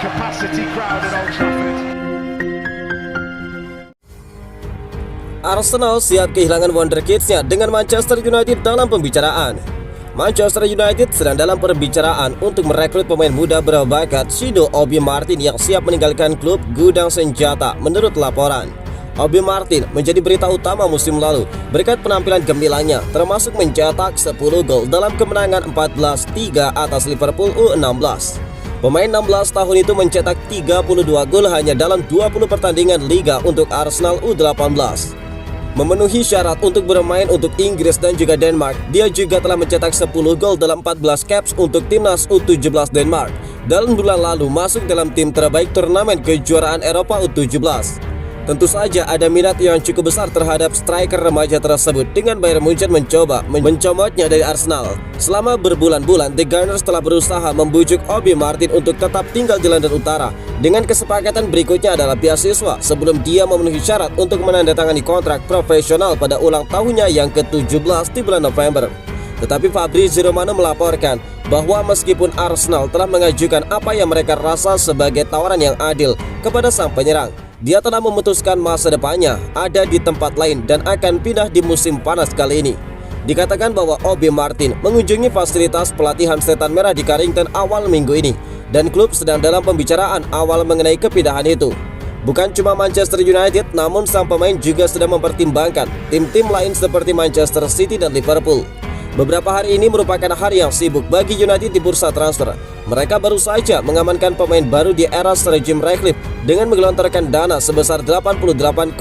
capacity crowd at Old Trafford. Arsenal siap kehilangan wonderkids-nya dengan Manchester United dalam pembicaraan. Manchester United sedang dalam perbicaraan untuk merekrut pemain muda berbakat Shido Obi Martin yang siap meninggalkan klub gudang senjata menurut laporan. Obi Martin menjadi berita utama musim lalu berkat penampilan gemilangnya, termasuk mencetak 10 gol dalam kemenangan 14-3 atas Liverpool U16. Pemain 16 tahun itu mencetak 32 gol hanya dalam 20 pertandingan Liga untuk Arsenal U18. Memenuhi syarat untuk bermain untuk Inggris dan juga Denmark, dia juga telah mencetak 10 gol dalam 14 caps untuk timnas U17 Denmark. Dalam bulan lalu masuk dalam tim terbaik turnamen kejuaraan Eropa U17. Tentu saja ada minat yang cukup besar terhadap striker remaja tersebut dengan Bayern Munchen mencoba mencomotnya dari Arsenal. Selama berbulan-bulan, The Gunners telah berusaha membujuk Obi Martin untuk tetap tinggal di London Utara. Dengan kesepakatan berikutnya adalah beasiswa sebelum dia memenuhi syarat untuk menandatangani kontrak profesional pada ulang tahunnya yang ke-17 di bulan November. Tetapi Fabrizio Romano melaporkan bahwa meskipun Arsenal telah mengajukan apa yang mereka rasa sebagai tawaran yang adil kepada sang penyerang, dia telah memutuskan masa depannya ada di tempat lain dan akan pindah di musim panas kali ini. Dikatakan bahwa Obi Martin mengunjungi fasilitas pelatihan Setan Merah di Carrington awal minggu ini, dan klub sedang dalam pembicaraan awal mengenai kepindahan itu. Bukan cuma Manchester United, namun sang pemain juga sedang mempertimbangkan tim-tim lain seperti Manchester City dan Liverpool. Beberapa hari ini merupakan hari yang sibuk bagi United di bursa transfer. Mereka baru saja mengamankan pemain baru di era Sir Jim Ratcliffe dengan menggelontorkan dana sebesar 88,5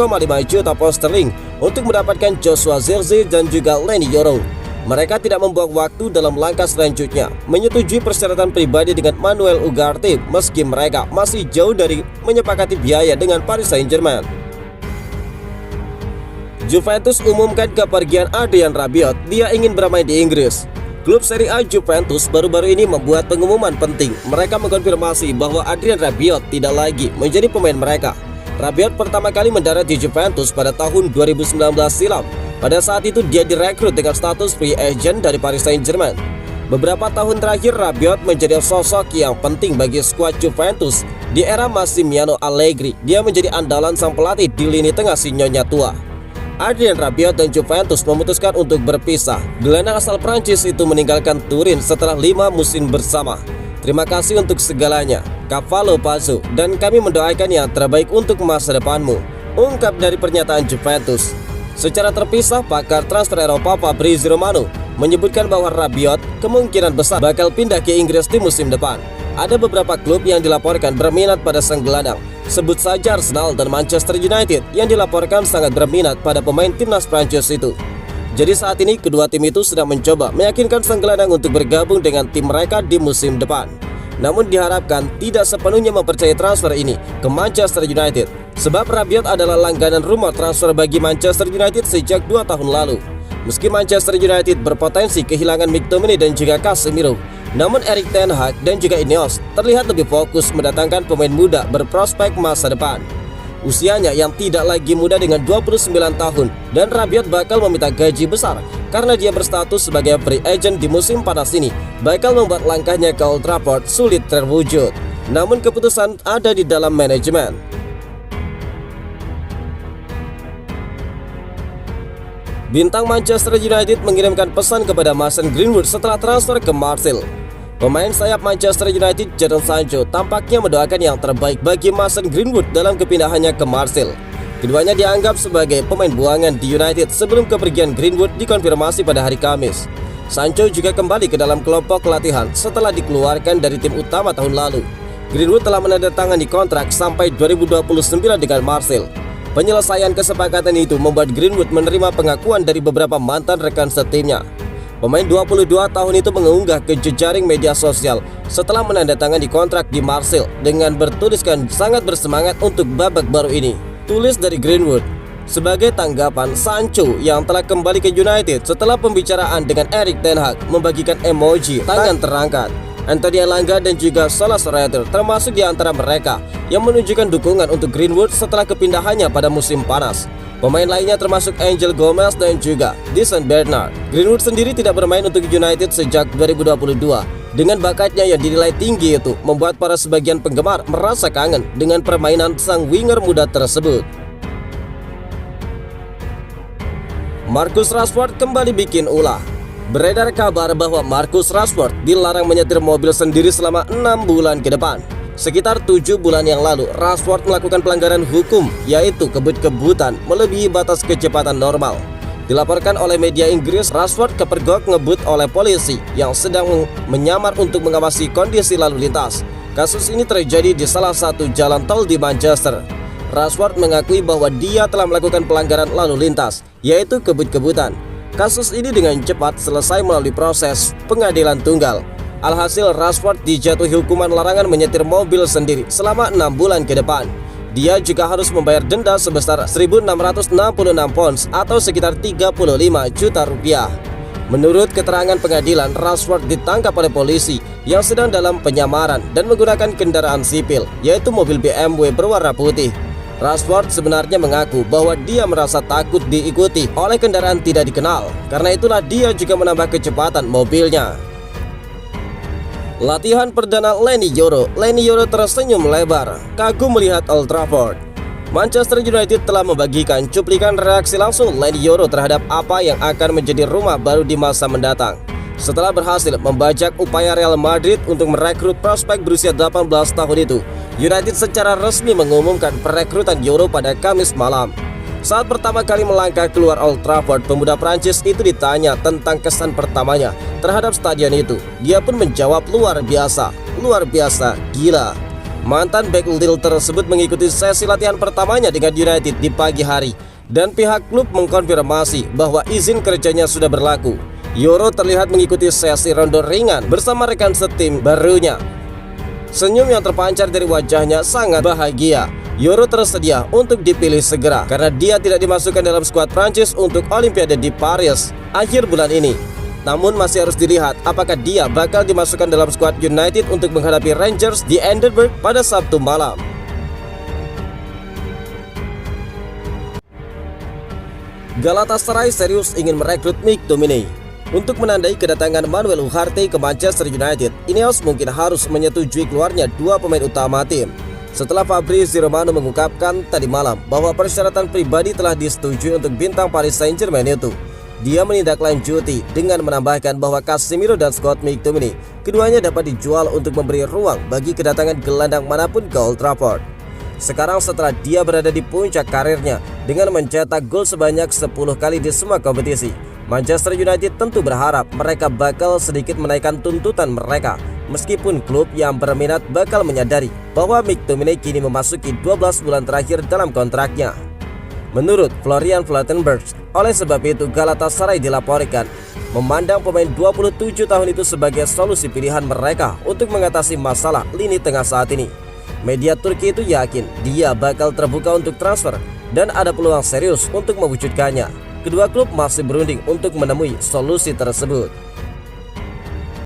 juta pound sterling untuk mendapatkan Joshua Zirkzee dan juga Leny Yoro. Mereka tidak membuang waktu dalam langkah selanjutnya, menyetujui persyaratan pribadi dengan Manuel Ugarte meski mereka masih jauh dari menyepakati biaya dengan Paris Saint-Germain. Juventus umumkan kepergian Adrien Rabiot, dia ingin bermain di Inggris. Klub Serie A Juventus baru-baru ini membuat pengumuman penting. Mereka mengkonfirmasi bahwa Adrien Rabiot tidak lagi menjadi pemain mereka. Rabiot pertama kali mendarat di Juventus pada tahun 2019 silam. Pada saat itu dia direkrut dengan status free agent dari Paris Saint-Germain. Beberapa tahun terakhir Rabiot menjadi sosok yang penting bagi skuad Juventus. Di era Massimiliano Allegri, dia menjadi andalan sang pelatih di lini tengah si nyonya tua. Adrien Rabiot dan Juventus memutuskan untuk berpisah. Gelandang asal Prancis itu meninggalkan Turin setelah 5 musim bersama. Terima kasih untuk segalanya, Cavallo Pazzo, dan kami mendoakan yang terbaik untuk masa depanmu, ungkap dari pernyataan Juventus. Secara terpisah, pakar transfer Eropa Fabrizio Romano menyebutkan bahwa Rabiot kemungkinan besar bakal pindah ke Inggris di musim depan. Ada beberapa klub yang dilaporkan berminat pada sang gelandang. Sebut saja Arsenal dan Manchester United yang dilaporkan sangat berminat pada pemain timnas Prancis itu. Jadi saat ini kedua tim itu sedang mencoba meyakinkan sang gelandang untuk bergabung dengan tim mereka di musim depan. Namun diharapkan tidak sepenuhnya mempercayai transfer ini ke Manchester United, sebab Rabiot adalah langganan rumor transfer bagi Manchester United sejak 2 tahun lalu. Meski Manchester United berpotensi kehilangan McTominay dan juga Casemiro, namun Erik ten Hag dan juga Ineos terlihat lebih fokus mendatangkan pemain muda berprospek masa depan. Usianya yang tidak lagi muda dengan 29 tahun, dan Rabiot bakal meminta gaji besar karena dia berstatus sebagai free agent di musim panas ini, bakal membuat langkahnya ke Old Trafford sulit terwujud. Namun keputusan ada di dalam manajemen. Bintang Manchester United mengirimkan pesan kepada Mason Greenwood setelah transfer ke Marseille. Pemain sayap Manchester United Jadon Sancho tampaknya mendoakan yang terbaik bagi Mason Greenwood dalam kepindahannya ke Marseille. Keduanya dianggap sebagai pemain buangan di United sebelum kepergian Greenwood dikonfirmasi pada hari Kamis. Sancho juga kembali ke dalam kelompok latihan setelah dikeluarkan dari tim utama tahun lalu. Greenwood telah menandatangani kontrak sampai 2029 dengan Marseille. Penyelesaian kesepakatan itu membuat Greenwood menerima pengakuan dari beberapa mantan rekan setimnya. Pemain 22 tahun itu mengunggah ke jejaring media sosial setelah menandatangani kontrak di Marseille dengan bertuliskan sangat bersemangat untuk babak baru ini. Tulis dari Greenwood. Sebagai tanggapan, Sancho yang telah kembali ke United setelah pembicaraan dengan Erik ten Hag membagikan emoji tangan terangkat. Anthony Elanga dan juga Solas Rater termasuk di antara mereka yang menunjukkan dukungan untuk Greenwood setelah kepindahannya pada musim panas. Pemain lainnya termasuk Angel Gomez dan juga Declan Bernard. Greenwood sendiri tidak bermain untuk United sejak 2022. Dengan bakatnya yang dinilai tinggi itu membuat para sebagian penggemar merasa kangen dengan permainan sang winger muda tersebut. Marcus Rashford kembali bikin ulah. Beredar kabar bahwa Marcus Rashford dilarang menyetir mobil sendiri selama 6 bulan ke depan. Sekitar 7 bulan yang lalu, Rashford melakukan pelanggaran hukum, yaitu kebut-kebutan melebihi batas kecepatan normal. Dilaporkan oleh media Inggris, Rashford kepergok ngebut oleh polisi yang sedang menyamar untuk mengawasi kondisi lalu lintas. Kasus ini terjadi di salah satu jalan tol di Manchester. Rashford mengakui bahwa dia telah melakukan pelanggaran lalu lintas, yaitu kebut-kebutan. Kasus ini dengan cepat selesai melalui proses pengadilan tunggal. Alhasil, Rashford dijatuhi hukuman larangan menyetir mobil sendiri selama 6 bulan ke depan. Dia juga harus membayar denda sebesar 1.666 pounds atau sekitar 35 juta rupiah. Menurut keterangan pengadilan, Rashford ditangkap oleh polisi yang sedang dalam penyamaran dan menggunakan kendaraan sipil, yaitu mobil BMW berwarna putih. Rashford sebenarnya mengaku bahwa dia merasa takut diikuti oleh kendaraan tidak dikenal. Karena itulah dia juga menambah kecepatan mobilnya. Latihan perdana Leny Yoro tersenyum lebar, kagum melihat Old Trafford. Manchester United telah membagikan cuplikan reaksi langsung Leny Yoro terhadap apa yang akan menjadi rumah baru di masa mendatang. Setelah berhasil membajak upaya Real Madrid untuk merekrut prospek berusia 18 tahun itu, United secara resmi mengumumkan perekrutan Yoro pada Kamis malam. Saat pertama kali melangkah keluar Old Trafford, pemuda Prancis itu ditanya tentang kesan pertamanya terhadap stadion itu. Dia pun menjawab luar biasa, gila. Mantan bek Lille tersebut mengikuti sesi latihan pertamanya dengan United di pagi hari, dan pihak klub mengkonfirmasi bahwa izin kerjanya sudah berlaku. Yoro terlihat mengikuti sesi ronde ringan bersama rekan setim barunya. Senyum yang terpancar dari wajahnya sangat bahagia. Yoro tersedia untuk dipilih segera karena dia tidak dimasukkan dalam skuad Prancis untuk Olimpiade di Paris akhir bulan ini. Namun masih harus dilihat apakah dia bakal dimasukkan dalam skuad United untuk menghadapi Rangers di Edinburgh pada Sabtu malam. Galatasaray serius ingin merekrut McTominay. Untuk menandai kedatangan Manuel Ugarte ke Manchester United, Ineos mungkin harus menyetujui keluarnya 2 pemain utama tim. Setelah Fabrizio Romano mengungkapkan tadi malam bahwa persyaratan pribadi telah disetujui untuk bintang Paris Saint-Germain itu, dia menindaklanjuti dengan menambahkan bahwa Casemiro dan Scott McTominay keduanya dapat dijual untuk memberi ruang bagi kedatangan gelandang manapun ke Old Trafford. Sekarang setelah dia berada di puncak karirnya dengan mencetak gol sebanyak 10 kali di semua kompetisi, Manchester United tentu berharap mereka bakal sedikit menaikkan tuntutan mereka, meskipun klub yang berminat bakal menyadari bahwa McTominay kini memasuki 12 bulan terakhir dalam kontraknya. Menurut Florian Plettenberg, oleh sebab itu Galatasaray dilaporkan memandang pemain 27 tahun itu sebagai solusi pilihan mereka untuk mengatasi masalah lini tengah saat ini. Media Turki itu yakin dia bakal terbuka untuk transfer dan ada peluang serius untuk mewujudkannya. Kedua klub masih berunding untuk menemui solusi tersebut.